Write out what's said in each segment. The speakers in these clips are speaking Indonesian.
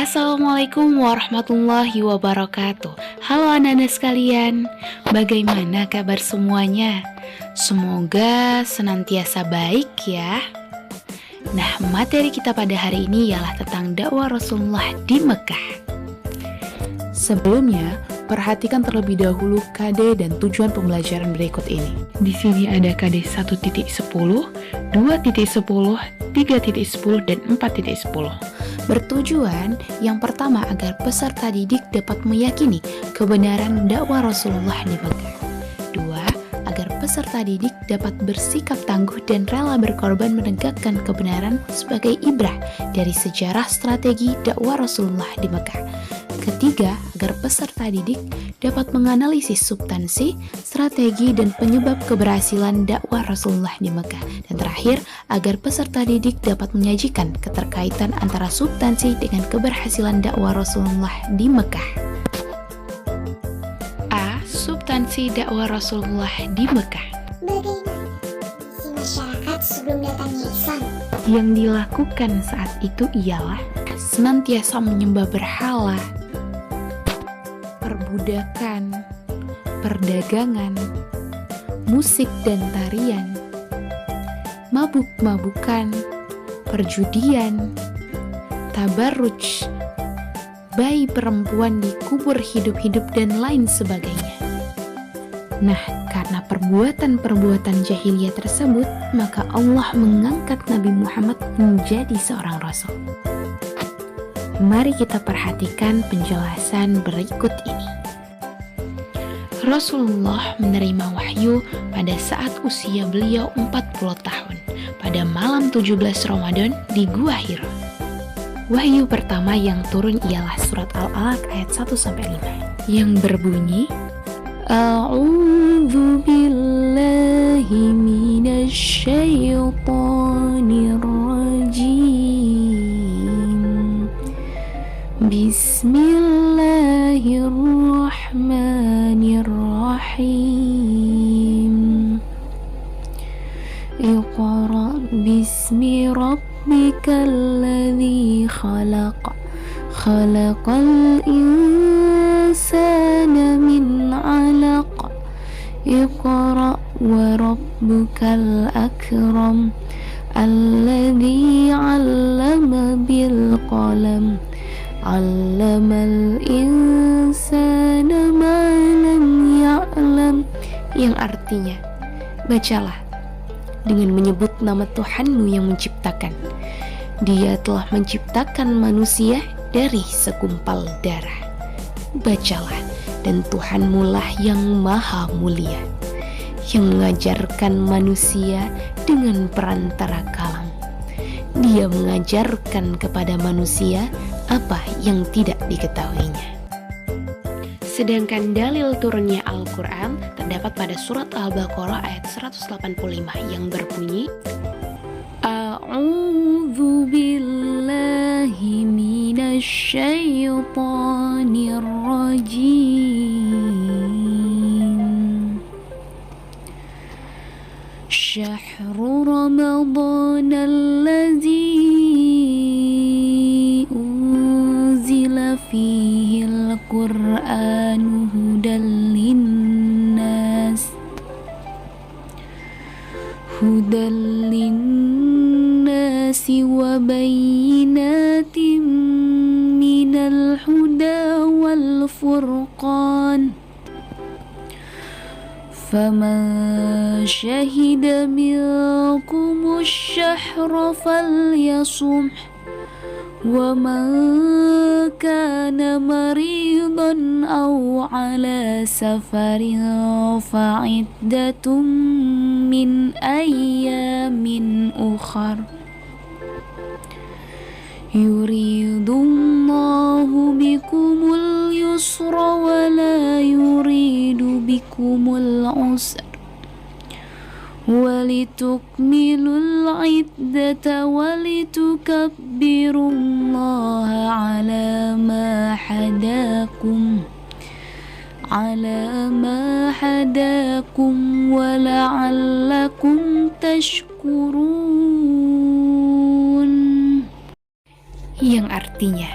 Assalamualaikum warahmatullahi wabarakatuh. Halo anak-anak sekalian, bagaimana kabar semuanya? Semoga senantiasa baik ya. Nah, materi kita pada hari ini ialah tentang dakwah Rasulullah di Mekah. Sebelumnya, perhatikan terlebih dahulu KD dan tujuan pembelajaran berikut ini. Di sini ada KD 1.10, 2.10, 3.10, dan 4.10. Bertujuan yang pertama agar peserta didik dapat meyakini kebenaran dakwah Rasulullah di Mekah. Dua, agar peserta didik dapat bersikap tangguh dan rela berkorban menegakkan kebenaran sebagai ibrah dari sejarah strategi dakwah Rasulullah di Mekah. Ketiga, agar peserta didik dapat menganalisis substansi, strategi, dan penyebab keberhasilan dakwah Rasulullah di Mekah. Dan terakhir, agar peserta didik dapat menyajikan keterkaitan antara substansi dengan keberhasilan dakwah Rasulullah di Mekah. A. Substansi dakwah Rasulullah di Mekah. Bagaimana si masyarakat sebelum datangnya Islam? Yang dilakukan saat itu ialah senantiasa menyembah berhala, perbudakan, perdagangan, musik dan tarian, mabuk-mabukan, perjudian, tabarruj, bayi perempuan dikubur hidup-hidup, dan lain sebagainya. Nah, karena perbuatan-perbuatan jahiliyah tersebut, maka Allah mengangkat Nabi Muhammad menjadi seorang Rasul. Mari kita perhatikan penjelasan berikut ini. Rasulullah menerima wahyu pada saat usia beliau 40 tahun, pada malam 17 Ramadan di Gua Hira. Wahyu pertama yang turun ialah surat Al-Alaq ayat 1-5 yang berbunyi, A'udzu billahi minasy syaithanir rajim. Bismillahirrahmanirrahim. Iqra bismi rabbikal ladzi khalaq. Khalaqal insana min 'alaq. Iqra wa rabbukal akram. Alladzi 'allama bil qalam. 'Allamal insana ma lam ya'lam. Yang artinya, bacalah dengan menyebut nama Tuhanmu yang menciptakan. Dia telah menciptakan manusia dari segumpal darah. Bacalah, dan Tuhanmu lah yang maha mulia, yang mengajarkan manusia dengan perantara kalam. Dia mengajarkan kepada manusia apa yang tidak diketahuinya. Sedangkan dalil turunnya Al-Quran terdapat pada surat Al-Baqarah ayat 185 yang berbunyi, A'udzu billahi minasy syaithanir rajim. Syahrul Ramadan allazi unzila fihi al-Qur'anu hudan linnas. Hudan linnasi wa bayyinatin minal huda wal furqan. Faman syahida minkumus syahra falyasum. Wa man kana maridan aw ala safarin fa'iddatun min ayyamin ukhar. Yuridullahu bikumul yusra wa la yuridu bikumul usra. Walitukmilul iddata walitukabbirullaha ala ma hadakum wa la'allakum tashkurun. Yang artinya,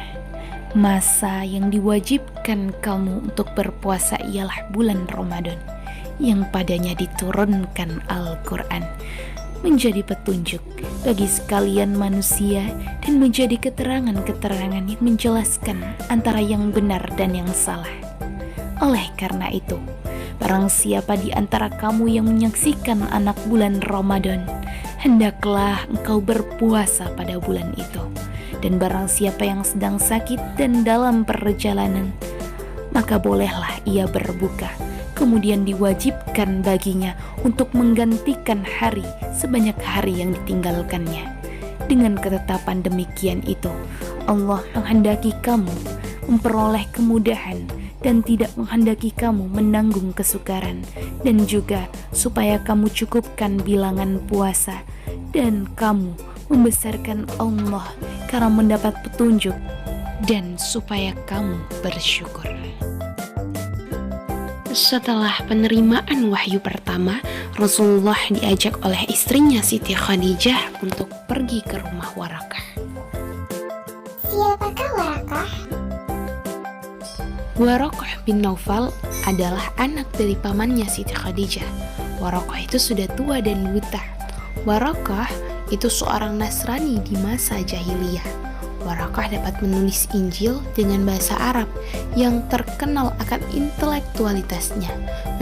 Masa yang diwajibkan kamu untuk berpuasa ialah bulan Ramadan, yang padanya diturunkan Al-Quran, menjadi petunjuk bagi sekalian manusia dan menjadi keterangan-keterangan yang menjelaskan antara yang benar dan yang salah. Oleh karena itu, barang siapa di antara kamu yang menyaksikan anak bulan Ramadan, hendaklah engkau berpuasa pada bulan itu. Dan barang siapa yang sedang sakit dan dalam perjalanan, maka bolehlah ia berbuka. Kemudian diwajibkan baginya untuk menggantikan hari sebanyak hari yang ditinggalkannya. Dengan ketetapan demikian itu, Allah menghendaki kamu memperoleh kemudahan dan tidak menghendaki kamu menanggung kesukaran, dan juga supaya kamu cukupkan bilangan puasa dan kamu membesarkan Allah karena mendapat petunjuk, dan supaya kamu bersyukur. Setelah penerimaan wahyu pertama, Rasulullah diajak oleh istrinya Siti Khadijah untuk pergi ke rumah Warakah. Siapakah Warakah? Warakah bin Naufal adalah anak dari pamannya Siti Khadijah. Warakah itu sudah tua dan buta. Warakah itu seorang Nasrani di masa jahiliyah. Warakah dapat menulis Injil dengan bahasa Arab yang terkenal akan intelektualitasnya,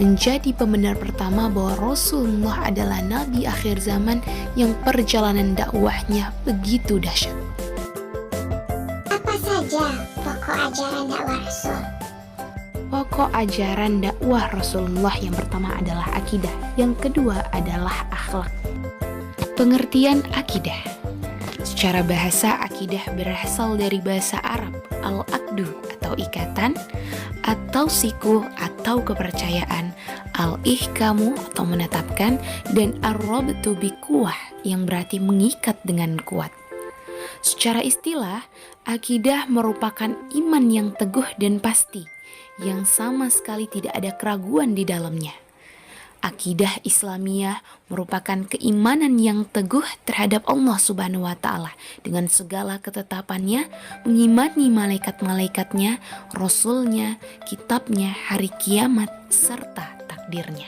menjadi pembenar pertama bahwa Rasulullah adalah nabi akhir zaman yang perjalanan dakwahnya begitu dahsyat. Apa saja pokok ajaran dakwah Rasul? Pokok ajaran dakwah Rasulullah yang pertama adalah akidah, yang kedua adalah akhlak. Pengertian akidah. Secara bahasa, akidah berasal dari bahasa Arab al-aqdu atau ikatan, atau siku atau kepercayaan, al-ihkamu atau menetapkan, dan ar-rabtu biquwah yang berarti mengikat dengan kuat. Secara istilah, akidah merupakan iman yang teguh dan pasti, yang sama sekali tidak ada keraguan di dalamnya. Akidah Islamiyah merupakan keimanan yang teguh terhadap Allah Subhanahu wa Ta'ala dengan segala ketetapannya, mengimani malaikat-malaikatnya, Rasulnya, kitabnya, hari kiamat, serta takdirnya.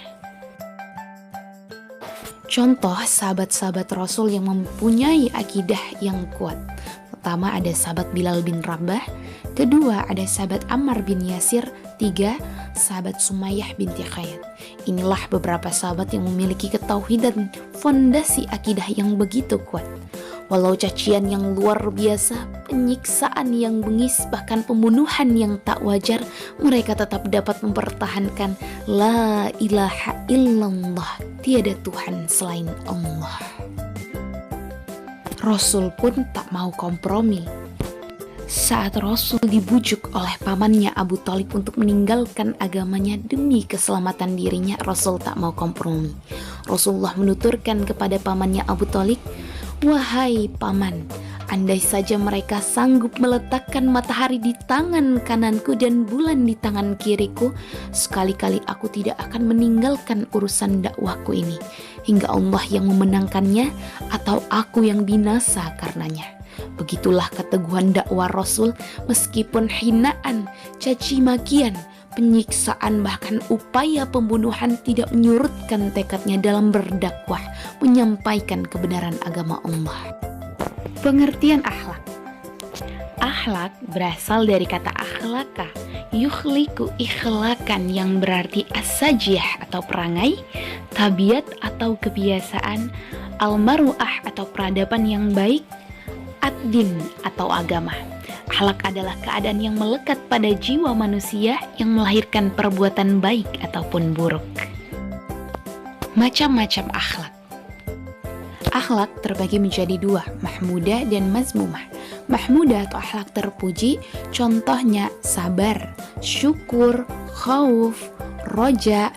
Contoh sahabat-sahabat Rasul yang mempunyai akidah yang kuat. Pertama ada sahabat Bilal bin Rabah, kedua ada sahabat Ammar bin Yasir, tiga sahabat Sumayyah binti Khayyat. Inilah beberapa sahabat yang memiliki ketauhidan, fondasi akidah yang begitu kuat. Walau cacian yang luar biasa, penyiksaan yang bengis, bahkan pembunuhan yang tak wajar, mereka tetap dapat mempertahankan La ilaha illallah, tiada Tuhan selain Allah. Rasul pun tak mau kompromi. Saat Rasul dibujuk oleh pamannya Abu Thalib untuk meninggalkan agamanya demi keselamatan dirinya, Rasul tak mau kompromi. Rasulullah menuturkan kepada pamannya Abu Thalib, "Wahai paman, andai saja mereka sanggup meletakkan matahari di tangan kananku dan bulan di tangan kiriku, sekali-kali aku tidak akan meninggalkan urusan dakwahku ini, hingga Allah yang memenangkannya atau aku yang binasa karenanya." Begitulah keteguhan dakwah Rasul, meskipun hinaan, caci makian, penyiksaan, bahkan upaya pembunuhan tidak menyurutkan tekadnya dalam berdakwah, menyampaikan kebenaran agama Allah. Pengertian akhlak. Akhlak berasal dari kata akhlaka, yukhliku ikhlakan, yang berarti as-sajiyah atau perangai, tabiat atau kebiasaan, al-maru'ah atau peradaban yang baik, ad-din atau agama. Akhlak adalah keadaan yang melekat pada jiwa manusia yang melahirkan perbuatan baik ataupun buruk. Macam-macam akhlak. Akhlak terbagi menjadi dua, mahmudah dan mazmumah. Mahmudah atau akhlak terpuji, contohnya sabar, syukur, khauf, roja,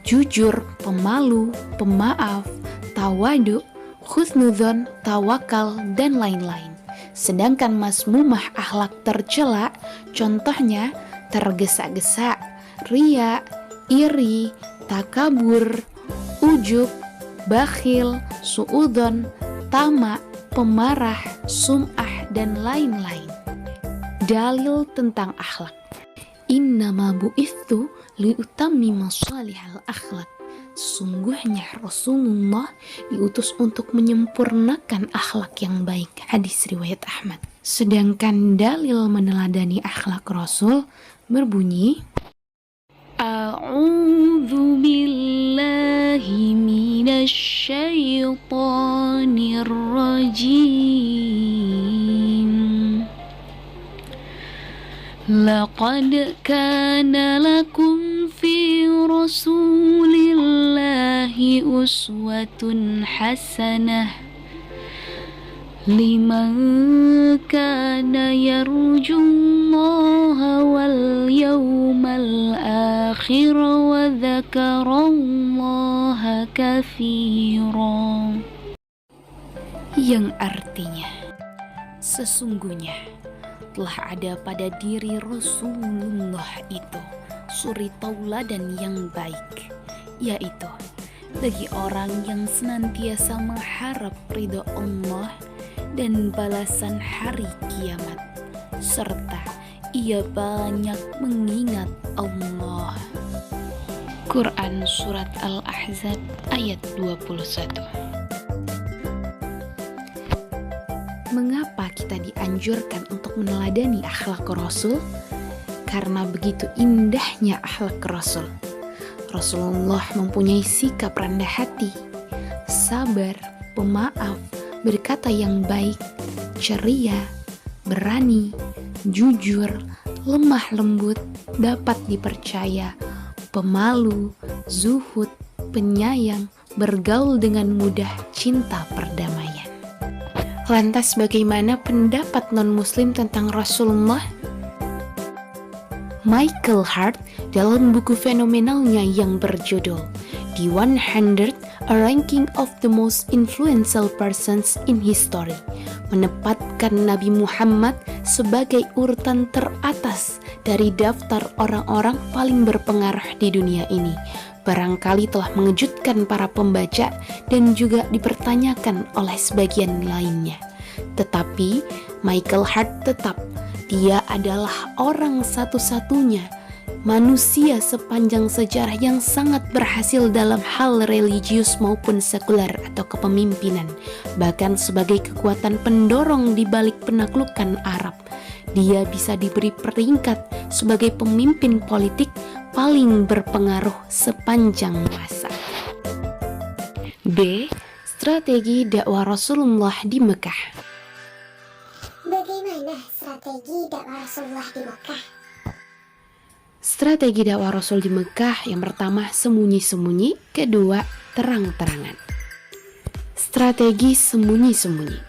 jujur, pemalu, pemaaf, tawadu, husnudzon, tawakal, dan lain-lain. Sedangkan mazmumah akhlak tercela, contohnya tergesa-gesa, riya, iri, takabur, ujub, bakhil, suudzon, tamak, pemarah, sum'ah, dan lain-lain. dalil tentang akhlak. Innama bu'ithu liutammima shalihal akhlak. Sesungguhnya Rasulullah diutus untuk menyempurnakan akhlak yang baik. Hadis riwayat Ahmad. Sedangkan dalil meneladani akhlak Rasul berbunyi, A'udzu billahi minasy syaithanir rajim. Laqad kana lakum fi Rasulillahi uswatun hasanah liman kana yarjullaha wal yawmal akhir wa dzakarallaha katsira. Yang artinya, sesungguhnya telah ada pada diri Rasulullah itu suri tauladan yang baik, yaitu bagi orang yang senantiasa mengharap ridho Allah dan balasan hari kiamat, serta ia banyak mengingat Allah. Quran Surat Al-Ahzab ayat 21. Mengapa kita dianjurkan untuk meneladani akhlak Rasul? Karena begitu indahnya akhlak Rasul. Rasulullah mempunyai sikap rendah hati, sabar, pemaaf, berkata yang baik, ceria, berani, jujur, lemah lembut, dapat dipercaya, pemalu, zuhud, penyayang, bergaul dengan mudah, cinta perdamaian. Lantas bagaimana pendapat non-muslim tentang Rasulullah? Michael Hart dalam buku fenomenalnya yang berjudul The 100 A Ranking of the Most Influential Persons in History menempatkan Nabi Muhammad sebagai urutan teratas dari daftar orang-orang paling berpengaruh di dunia ini. Barangkali telah mengejutkan para pembaca dan juga dipertanyakan oleh sebagian lainnya. Tetapi Michael Hart tetap, dia adalah orang satu-satunya manusia sepanjang sejarah yang sangat berhasil dalam hal religius maupun sekuler atau kepemimpinan, bahkan sebagai kekuatan pendorong di balik penaklukan Arab. Dia bisa diberi peringkat sebagai pemimpin politik paling berpengaruh sepanjang masa. B. Strategi dakwah Rasulullah di Mekah. Bagaimana strategi dakwah Rasulullah di Mekah? Strategi dakwah Rasul di Mekah, yang pertama sembunyi-sembunyi, kedua terang-terangan. Strategi sembunyi-sembunyi.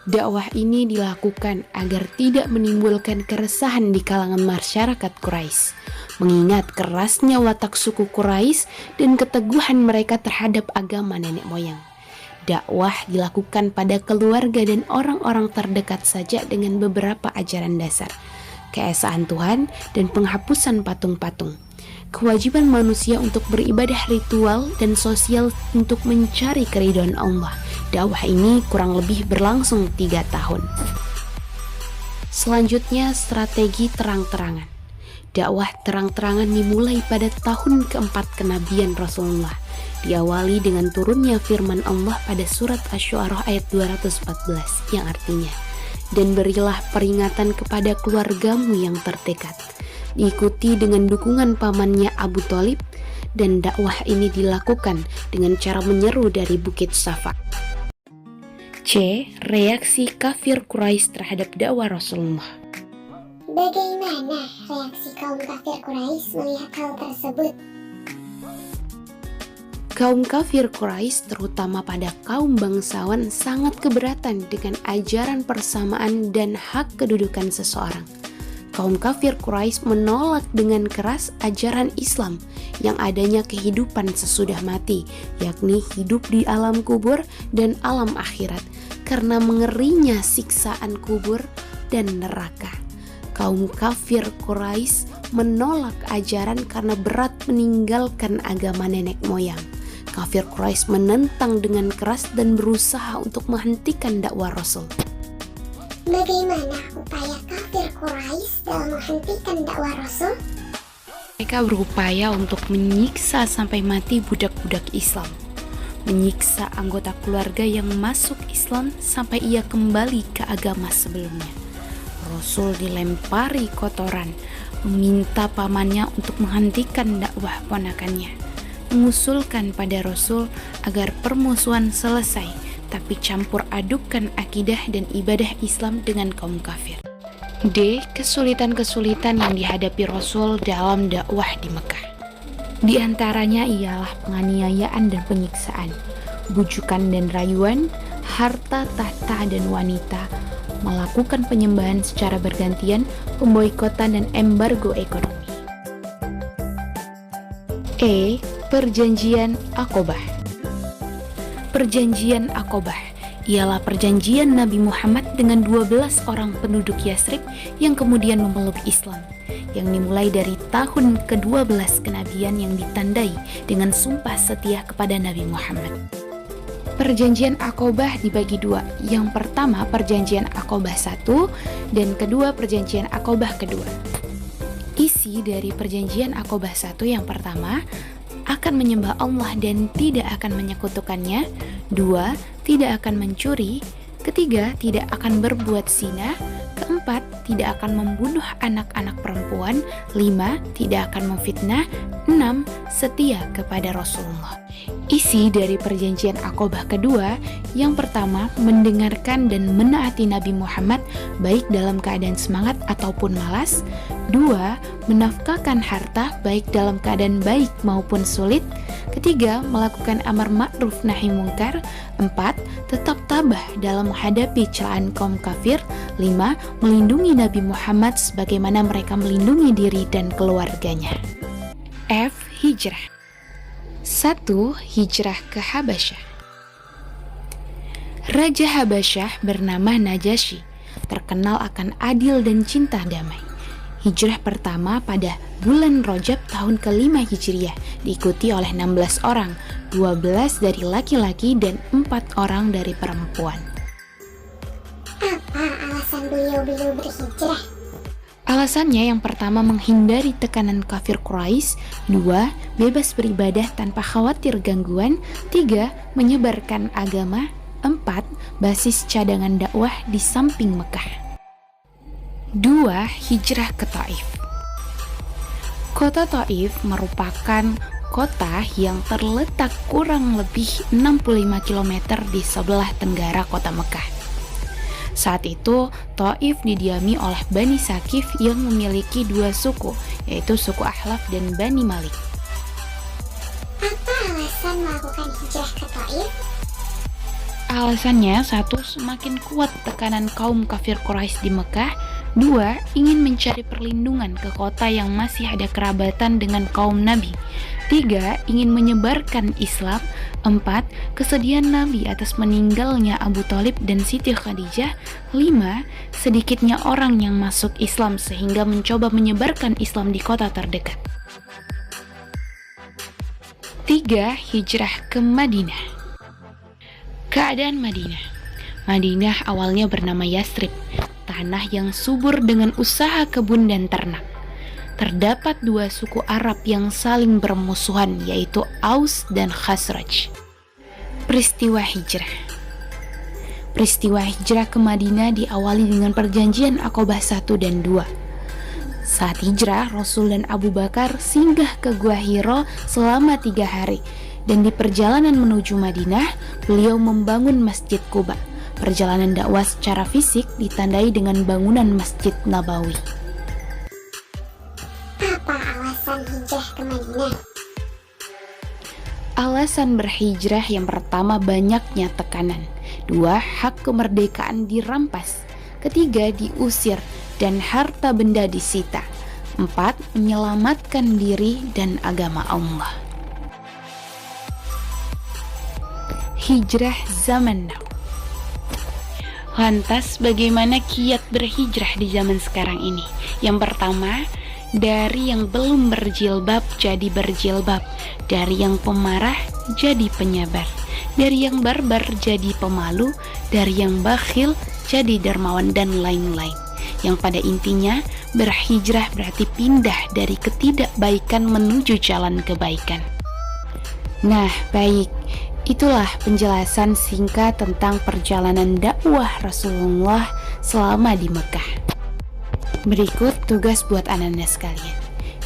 Dakwah ini dilakukan agar tidak menimbulkan keresahan di kalangan masyarakat Quraisy, mengingat kerasnya watak suku Quraisy dan keteguhan mereka terhadap agama nenek moyang. Dakwah dilakukan pada keluarga dan orang-orang terdekat saja dengan beberapa ajaran dasar, keesaan Tuhan dan penghapusan patung-patung. Kewajiban manusia untuk beribadah ritual dan sosial untuk mencari keridhaan Allah. Dakwah ini kurang lebih berlangsung 3 tahun. Selanjutnya, strategi terang-terangan. Dakwah terang-terangan dimulai pada tahun keempat kenabian Rasulullah. Diawali dengan turunnya firman Allah pada surat Asy-Syu'ara ayat 214 yang artinya, dan berilah peringatan kepada keluargamu yang terdekat. Diikuti dengan dukungan pamannya Abu Thalib, dan dakwah ini dilakukan dengan cara menyeru dari Bukit Safa. C. Reaksi kafir Quraisy terhadap dakwah Rasulullah. Bagaimana reaksi kaum kafir Quraisy melihat hal tersebut? Kaum kafir Quraisy, terutama pada kaum bangsawan, sangat keberatan dengan ajaran persamaan dan hak kedudukan seseorang. Kaum kafir Quraisy menolak dengan keras ajaran Islam yang adanya kehidupan sesudah mati, yakni hidup di alam kubur dan alam akhirat, karena mengerinya siksaan kubur dan neraka. Kaum kafir Quraisy menolak ajaran karena berat meninggalkan agama nenek moyang. Kafir Quraisy menentang dengan keras dan berusaha untuk menghentikan dakwah Rasul. Bagaimana upaya kafir Quraisy dalam menghentikan dakwah Rasul? Mereka berupaya untuk menyiksa sampai mati budak-budak Islam, menyiksa anggota keluarga yang masuk Islam sampai ia kembali ke agama sebelumnya. Rasul dilempari kotoran, meminta pamannya untuk menghentikan dakwah ponakannya, mengusulkan pada Rasul agar permusuhan selesai, tapi campur adukan akidah dan ibadah Islam dengan kaum kafir. D. Kesulitan-kesulitan yang dihadapi Rasul dalam dakwah di Mekah. Di antaranya ialah penganiayaan dan penyiksaan, bujukan dan rayuan, harta, tahta, dan wanita, melakukan penyembahan secara bergantian, pemboikotan, dan embargo ekonomi. E. Perjanjian Aqobah. Perjanjian Aqobah ialah perjanjian Nabi Muhammad dengan 12 orang penduduk Yasrib yang kemudian memeluk Islam, yang dimulai dari tahun ke-12 kenabian yang ditandai dengan sumpah setia kepada Nabi Muhammad. Perjanjian Aqobah dibagi dua. Yang pertama perjanjian Aqobah 1 dan kedua perjanjian Aqobah kedua. Isi dari perjanjian Aqobah 1 yang pertama, akan menyembah Allah dan tidak akan menyekutukannya. 2. Tidak akan mencuri. 3. Tidak akan berbuat zina. 4. Tidak akan membunuh anak-anak perempuan. 5. Tidak akan memfitnah. 6. Setia kepada Rasulullah. Isi dari perjanjian Aqobah kedua, yang pertama mendengarkan dan menaati Nabi Muhammad baik dalam keadaan semangat ataupun malas. 2. Menafkahkan harta baik dalam keadaan baik maupun sulit. 3. Melakukan amar ma'ruf nahi mungkar. 4. Tetap tabah dalam menghadapi celaan kaum kafir. 5. Melindungi Nabi Muhammad sebagaimana mereka melindungi diri dan keluarganya. F. Hijrah. 1. Hijrah ke Habasyah. Raja Habasyah bernama Najasyi, terkenal akan adil dan cinta damai. Hijrah pertama pada bulan Rajab tahun ke-5 Hijriah diikuti oleh 16 orang, 12 dari laki-laki dan 4 orang dari perempuan. Apa alasan beliau-beliau berhijrah? Alasannya yang pertama menghindari tekanan kafir Quraisy, 2. Bebas beribadah tanpa khawatir gangguan, 3. Menyebarkan agama, 4. Basis cadangan dakwah di samping Mekah. 2. Hijrah ke Taif. Kota Taif merupakan kota yang terletak kurang lebih 65 km di sebelah tenggara kota Mekah. Saat itu, Taif didiami oleh Bani Saqif yang memiliki 2 suku, yaitu suku Ahlaf dan Bani Malik. Apa alasan melakukan hijrah ke Taif? Alasannya, 1. Semakin kuat tekanan kaum kafir Quraisy di Mekah. 2. Ingin mencari perlindungan ke kota yang masih ada kerabatan dengan kaum Nabi. 3. Ingin menyebarkan Islam. 4. Kesedihan Nabi atas meninggalnya Abu Thalib dan Siti Khadijah. 5. Sedikitnya orang yang masuk Islam sehingga mencoba menyebarkan Islam di kota terdekat. 3. Hijrah ke Madinah. Keadaan Madinah. Madinah awalnya bernama Yasrib, tanah yang subur dengan usaha kebun dan ternak. Terdapat 2 suku Arab yang saling bermusuhan, yaitu Aus dan Khazraj. Peristiwa hijrah. Peristiwa hijrah ke Madinah diawali dengan perjanjian Aqobah 1 dan 2. Saat hijrah, Rasul dan Abu Bakar singgah ke Gua Hiro selama 3 hari, dan di perjalanan menuju Madinah, beliau membangun Masjid Quba. Perjalanan dakwah secara fisik ditandai dengan bangunan Masjid Nabawi. Apa alasan hijrah ke Madinah? Alasan berhijrah yang pertama banyaknya tekanan. 2. Hak kemerdekaan dirampas. 3. Diusir dan harta benda disita. 4. Menyelamatkan diri dan agama Allah. Hijrah zaman now. Lantas bagaimana kiat berhijrah di zaman sekarang ini? Yang pertama, dari yang belum berjilbab jadi berjilbab, dari yang pemarah jadi penyabar, dari yang barbar jadi pemalu, dari yang bakhil jadi dermawan, dan lain-lain. yang pada intinya berhijrah berarti pindah dari ketidakbaikan menuju jalan kebaikan. Nah, baik, itulah penjelasan singkat tentang perjalanan dakwah Rasulullah selama di Mekah. Berikut tugas buat anak-anak sekalian.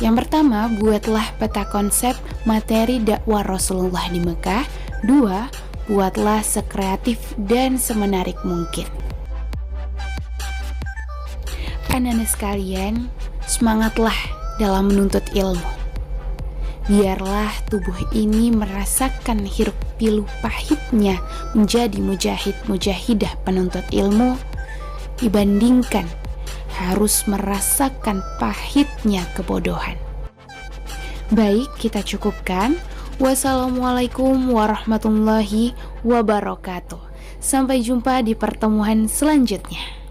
Yang pertama, buatlah peta konsep materi dakwah Rasulullah di Mekah. 2, buatlah sekreatif dan semenarik mungkin. Anak-anak sekalian, semangatlah dalam menuntut ilmu. Biarlah tubuh ini merasakan hiruk pilu pahitnya menjadi mujahid-mujahidah penuntut ilmu, dibandingkan harus merasakan pahitnya kebodohan. Baik, kita cukupkan. Wassalamualaikum warahmatullahi wabarakatuh. Sampai jumpa di pertemuan selanjutnya.